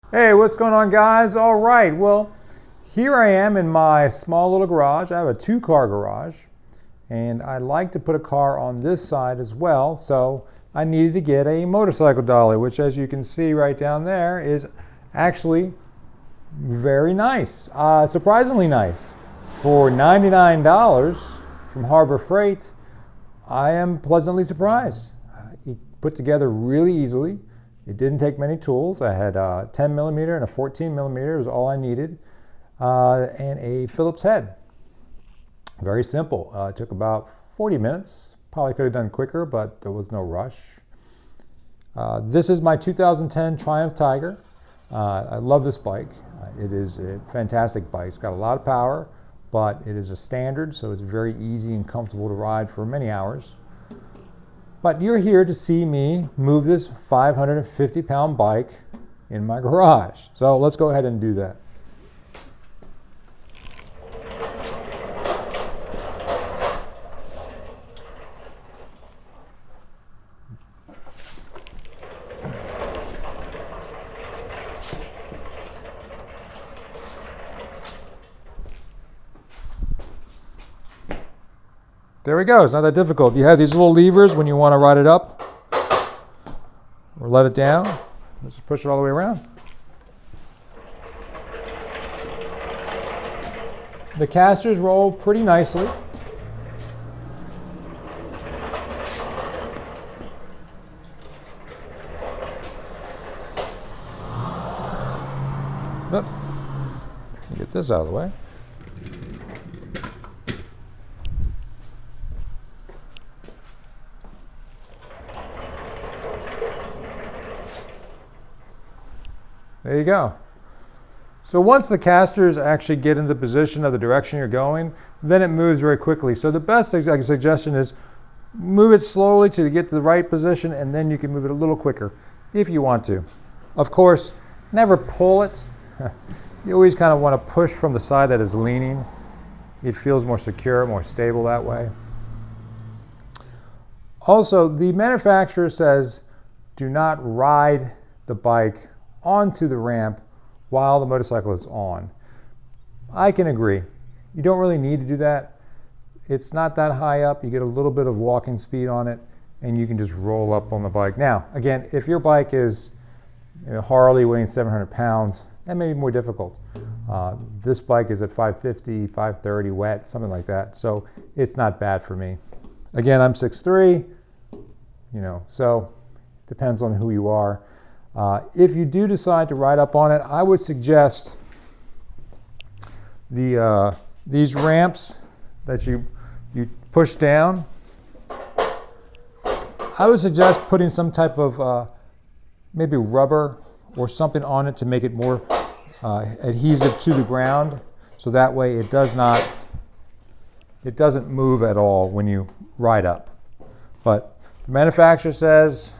Hey, what's going on, guys? All right, well, here I am in my small little garage. I have a 2-car garage, and I like to put a car on this side as well, so I needed to get a motorcycle dolly, which, as you can see right down there, is actually very nice, surprisingly nice. For $99 from Harbor Freight, I am pleasantly surprised. It put together really easily. It didn't take many tools. I had a 10 millimeter and a 14 millimeter was all I needed, and a Phillips head. Very simple. It took about 40 minutes. Probably could have done quicker, but there was no rush. This is my 2010 Triumph Tiger. I love this bike. It is a fantastic bike. It's got a lot of power, but it is a standard, so it's very easy and comfortable to ride for many hours. But you're here to see me move this 550-pound bike in my garage. So let's go ahead and do that. There we go. It's not that difficult. You have these little levers when you want to ride it up or let it down. Let's just push it all the way around. The casters roll pretty nicely. Let me get this out of the way. There you go. So once the casters actually get in the position of the direction you're going, then it moves very quickly. So the best suggestion is move it slowly to get to the right position, and then you can move it a little quicker if you want to. Of course, never pull it. You always kind of want to push from the side that is leaning. It feels more secure, more stable that way. Also, the manufacturer says do not ride the bike onto the ramp while the motorcycle is on. I can agree. You don't really need to do that. It's not that high up. You get a little bit of walking speed on it, and you can just roll up on the bike. Now, again, if your bike is Harley weighing 700 pounds, that may be more difficult. This bike is at 550, 530 wet, something like that. So it's not bad for me. Again, I'm 6'3", so depends on who you are. If you do decide to ride up on it, I would suggest these ramps that you push down. I would suggest putting some type of maybe rubber or something on it to make it more adhesive to the ground, so that way it doesn't move at all when you ride up. But the manufacturer says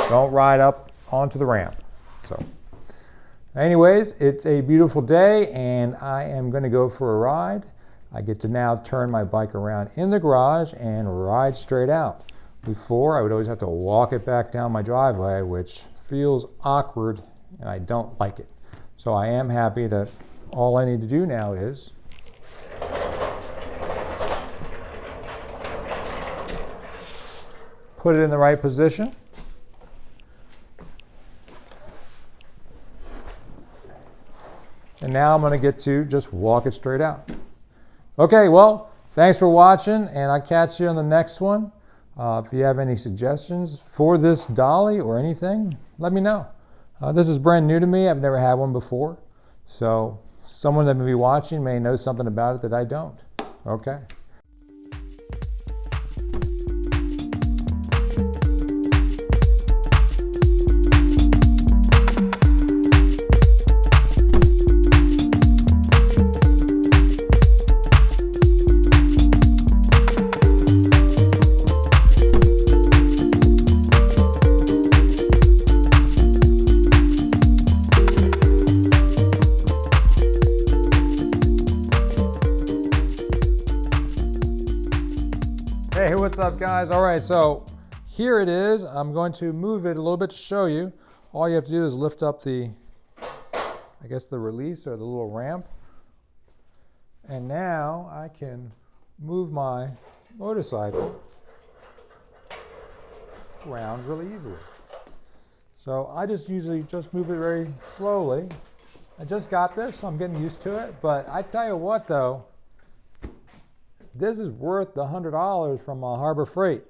don't ride up onto the ramp. So anyways, it's a beautiful day, and I am going to go for a ride. I get to now turn my bike around in the garage and ride straight out. Before, I would always have to walk it back down my driveway, which feels awkward, and I don't like it. So I am happy that all I need to do now is put it in the right position. And now I'm going to get to just walk it straight out. Okay, well, thanks for watching, and I'll catch you on the next one. If you have any suggestions for this dolly or anything, let me know. This is brand new to me. I've never had one before. So someone that may be watching may know something about it that I don't. Okay. Hey, what's up, guys? All right, so here it is. I'm going to move it a little bit to show you. All you have to do is lift up the I guess the release or the little ramp. And now I can move my motorcycle around really easily. So I just usually just move it very slowly. I just got this, so I'm getting used to it. But I tell you what though, this is worth the $100 from Harbor Freight.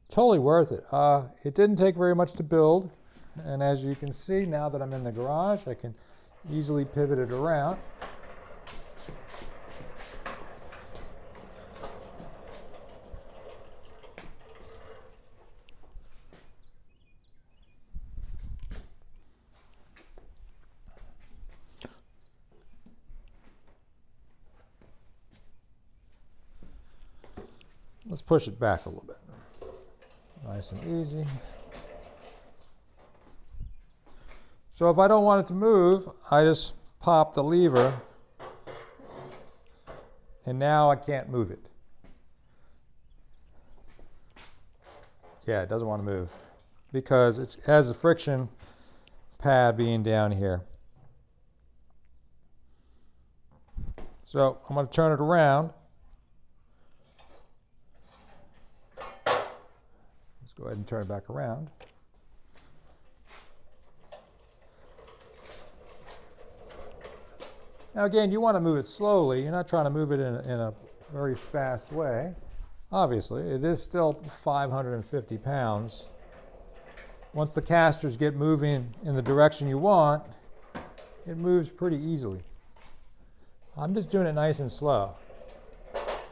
Totally worth it. It didn't take very much to build. And as you can see, now that I'm in the garage, I can easily pivot it around. Let's push it back a little bit. Nice and easy. So if I don't want it to move, I just pop the lever, and now I can't move it. Yeah, it doesn't want to move because it has a friction pad being down here. So I'm going to turn it around. Let's go ahead and turn it back around. Now again, you want to move it slowly. You're not trying to move it in a very fast way. Obviously, it is still 550 pounds. Once the casters get moving in the direction you want, it moves pretty easily. I'm just doing it nice and slow.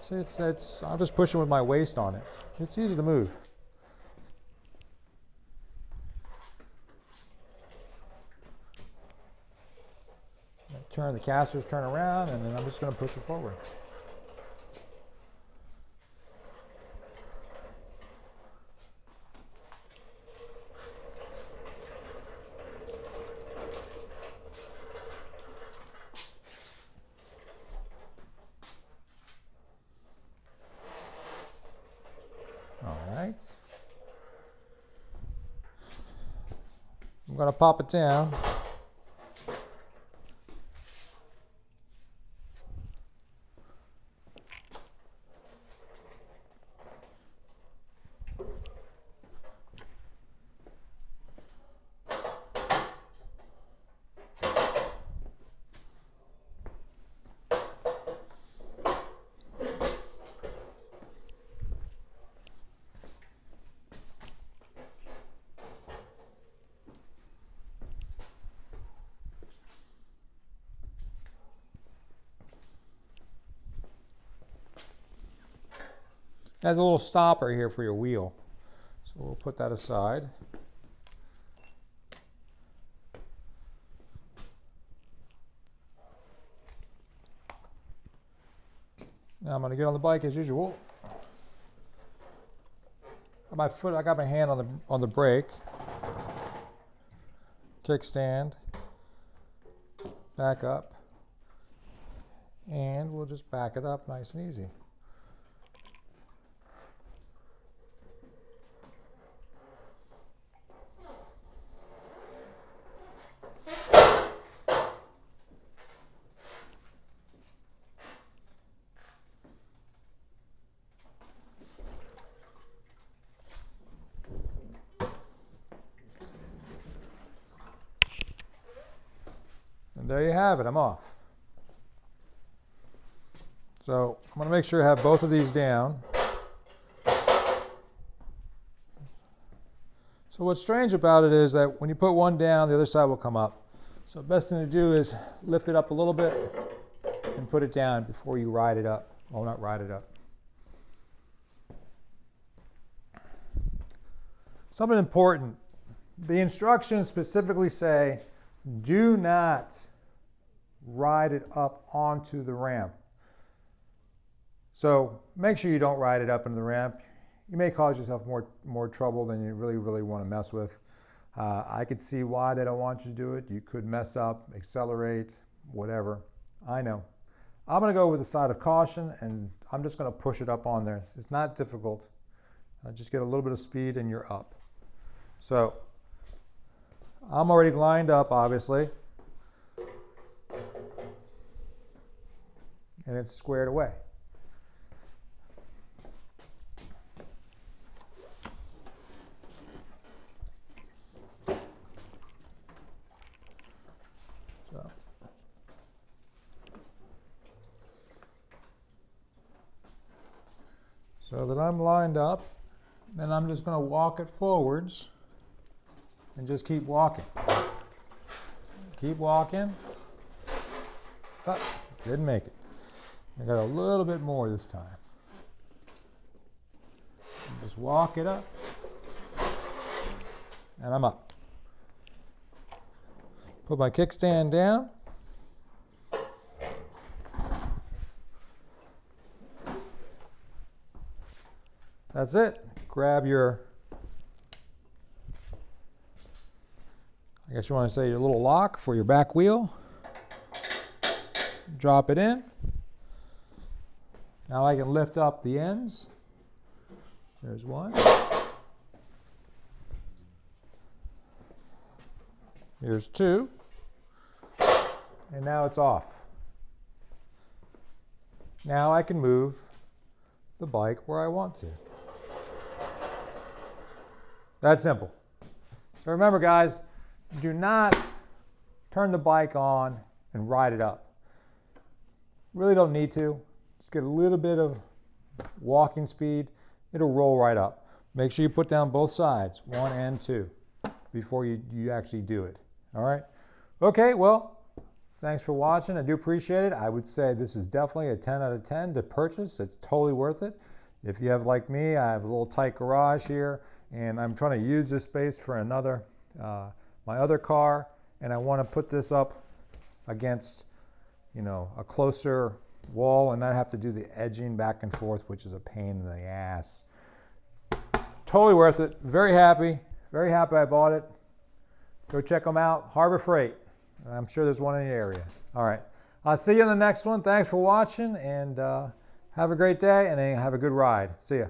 See, I'm just pushing with my waist on it. It's easy to move. Turn the casters, turn around, and then I'm just going to push it forward. All right. I'm going to pop it down. It has a little stopper here for your wheel. So we'll put that aside. Now I'm going to get on the bike as usual. I got my hand on the brake. Kickstand. Back up. And we'll just back it up nice and easy. And there you have it, I'm off. So I'm going to make sure I have both of these down. So what's strange about it is that when you put one down, the other side will come up. So the best thing to do is lift it up a little bit and put it down before you ride it up. Well, not ride it up. Something important. The instructions specifically say, do not ride it up onto the ramp. So make sure you don't ride it up into the ramp. You may cause yourself more trouble than you really want to mess with. I could see why they don't want you to do it. You could mess up, accelerate, whatever. I know. I'm going to go with the side of caution, and I'm just going to push it up on there. It's not difficult. Just get a little bit of speed and you're up. So I'm already lined up, obviously. and it's squared away. So that I'm lined up, then I'm just going to walk it forwards and just keep walking. Keep walking. Oh, didn't make it. I got a little bit more this time. Just walk it up, and I'm up. Put my kickstand down. That's it. Grab your, I guess you want to say your little lock for your back wheel. Drop it in. Now I can lift up the ends. There's one. Here's two. And now it's off. Now I can move the bike where I want to. That's simple. So remember, guys, do not turn the bike on and ride it up. Really don't need to. Just get a little bit of walking speed. It'll roll right up. Make sure you put down both sides, 1 and 2, before you actually do it. All right? Okay, well, thanks for watching. I do appreciate it. I would say this is definitely a 10 out of 10 to purchase. It's totally worth it. If you have, like me, I have a little tight garage here, and I'm trying to use this space for another, my other car, and I want to put this up against, a closer wall and not have to do the edging back and forth, which is a pain in the ass. Totally worth it. Very happy I bought it. Go check them out. Harbor Freight. I'm sure there's one in the area. All right. I'll see you in the next one. Thanks for watching, and have a great day, and have a good ride. See ya.